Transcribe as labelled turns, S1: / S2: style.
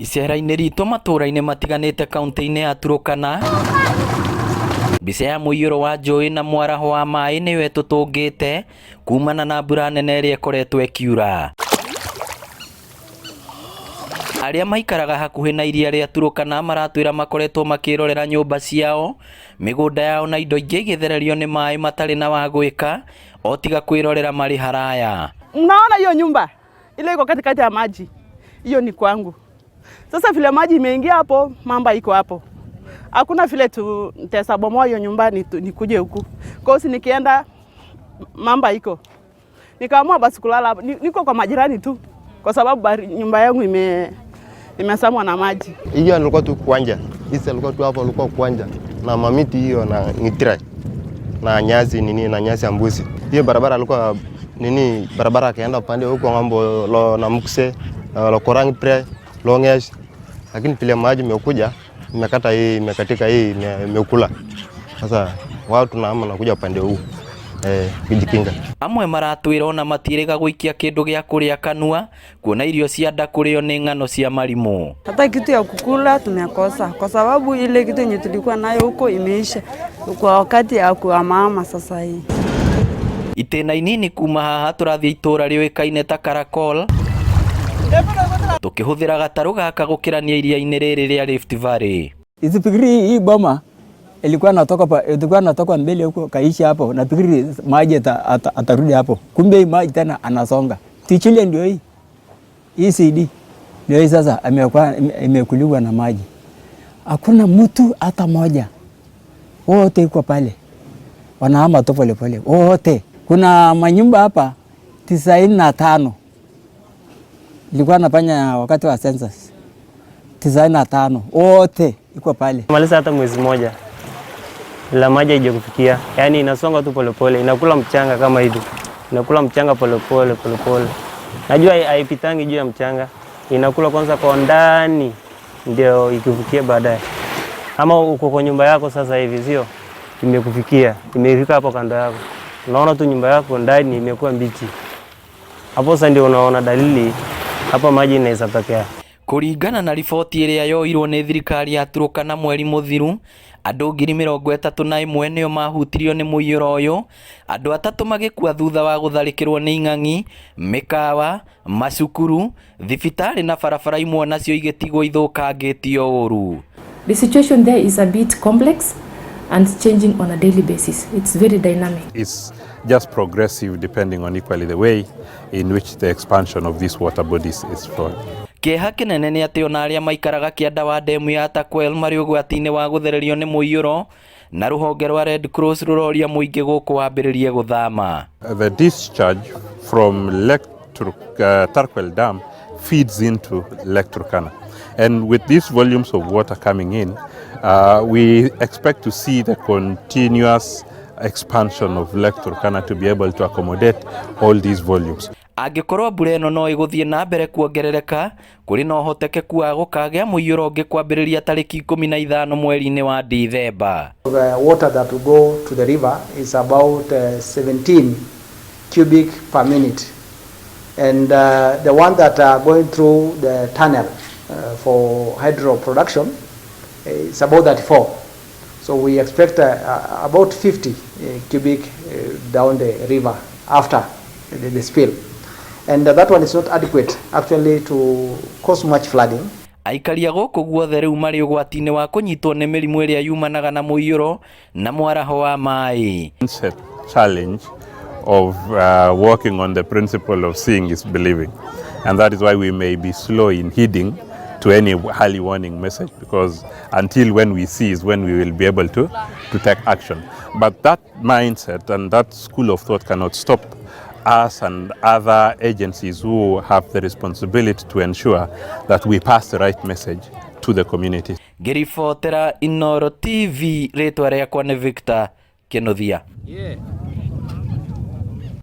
S1: Icera-inĩ ritũ matũra-inĩ matiganĩte kaunti-inĩ ya Turkana, mbica ya mũiyũro wa njũĩ na mwaraho wa maĩ nĩyo ĩtũtũngĩte kumana na mbura nene ĩrĩa ĩkoretwo ĩkiura. Arĩa maikaraga hakuhĩ na iria rĩa Turkana maratwĩra makoretwo makĩrorera nyũmba ciao, mĩgũnda yao na indo ingĩ igĩthererio nĩ maĩ matarĩ na wa gwĩka, o tiga kwĩrorera marĩ haraya.
S2: Mnaona hiyo nyumba ile iko katikati ya maji, hiyo ni kwangu. Sasa vile maji imeingia hapo, mamba iko hapo. Hakuna vile nitasabomoa hiyo nyumba nikuje huku. Kwa hiyo nikienda mamba iko. Nikaamua basi kulala hapo. Niko kwa majirani tu kwa sababu nyumba yangu imesamwa na maji.
S3: Hiyo nilikuwa tu kuanja. Hizi nilikuwa tu hapo nilikuwa kuanja na mamiti hiyo na ngitira na nyasi na nyasi ya mbuzi. Hiyo barabara alikuwa barabara akaenda upande huko ngambo lo na mukse lo korang pre longesh, lakini pile maji imekuja imekata hii imekatika hii imekula. Sasa wao tunaama na kuja upande huu kujikinga. Amwe maratwĩra ona matirĩga gũikia kĩndũ gĩa kũrĩa kanua kuona irio cianda kũrĩo nĩ ng'ano cia marimũ.
S4: Hata kitu ya kukula tumekosa kwa sababu ile kitu yenye tulikuwa nayo huko imeisha kwa wakati ya kuhamahama sasa hii.
S1: Itĩna inini kuma haha tũrathiĩ itũra rĩũĩkaine ta Karakol, tukihũthĩra gatarũ gaka gũkĩrania iria-inĩ rĩrĩ rĩa Rift Valley.
S5: Isifikiri hii boma ilikuwa natoka mbele huko kaisha hapo, nafikiri maji atarudi hapo. Kumbe maji tena anasonga. Tichile ndio hii. Hii CD ndio hii sasa imekuliwa na maji. Hakuna mtu hata moja. Wote iko pale. Wanahama tu pole pole. Wote. Kuna manyumba hapa 95. Nilikuwa nafanya wakati wa census. 95 wote iko pale.
S6: Malisa hata mwezi moja. La maji haija kufikia. Yaani inasonga tu polepole, inakula mchanga kama hivi. Inakula mchanga polepole. Najua haipitangi juu ya mchanga. Inakula kwanza kwa ndani ndio ikifikia baadaye. Ama uko kwa nyumba yako sasa hivi sio? Imekufikia, imefika hapo kando yako. Unaona tu nyumba yako ndani imekuwa mbichi. Hapo sasa ndio unaona dalili hapa maji inaweza tokea.
S1: Kũringana na riboti ĩrĩa yoirwo nĩ thirikari ya Turkana mweri mũthiru, andũ 31,000 nĩo mahutirio nĩ mũiyũro ũyũ, andũ 3 magĩkua thutha wa gũtharĩkĩrwo nĩ ing'ang'i, mĩkawa, macukuru, thibitarĩ na barabara imwe nacio igĩtigwo ithũkangĩtio ũru.
S7: The situation there is a bit complex and changing on a daily basis. It's very dynamic.
S8: It's just progressive depending on equally the way in which the expansion of these water bodies is flowing.
S1: Kĩeha kĩnene nĩ atĩ ona arĩa maikaraga kĩanda wa ndemu ya Turkana marĩ ũgwati-inĩ wa gũthererio nĩ mũiyũro, na rũhonge rwa Red Cross rũroria mũingĩ gũkũ wambĩrĩrie gũthama.
S8: The discharge from Lake Turkana Dam feeds into Lake Turkana. And with these volumes of water coming in, we expect to see the continuous expansion of Lake Turkana to be able to accommodate all these volumes.
S1: Angĩkorwo mbura ĩno no ĩgũthiĩ na mbere kuongerereka, kũrĩ na ũhotekeku wa gũkagĩa mũiyũro ũngĩ kwambĩrĩria tarĩki 15 mweri-inĩ wa Dithemba.
S9: The water that will go to the river is about 17 cubic per minute. And the one that are going through the tunnel for hydro production is about 34. So we expect about 50 cubic down the river after the spill. And that one is not adequate actually to cause much flooding.
S1: Aikari gũkũ guothe rĩu marĩ ũgwati-inĩ wa kũnyitwo nĩ mĩrimũ ĩrĩa yumanaga na mũiyũro na mwaraho wa maĩ.
S8: It's a challenge of working on the principle of seeing is believing. And that is why we may be slow in heeding to any early warning message, because until when we see is when we will be able to take action. But that mindset and that school of thought cannot stop us and other agencies who have the responsibility to ensure that we pass the right message to the community.
S1: Ngĩribotera Inooro TV, rĩtwa rĩakwa nĩ Victor Kĩnuthia.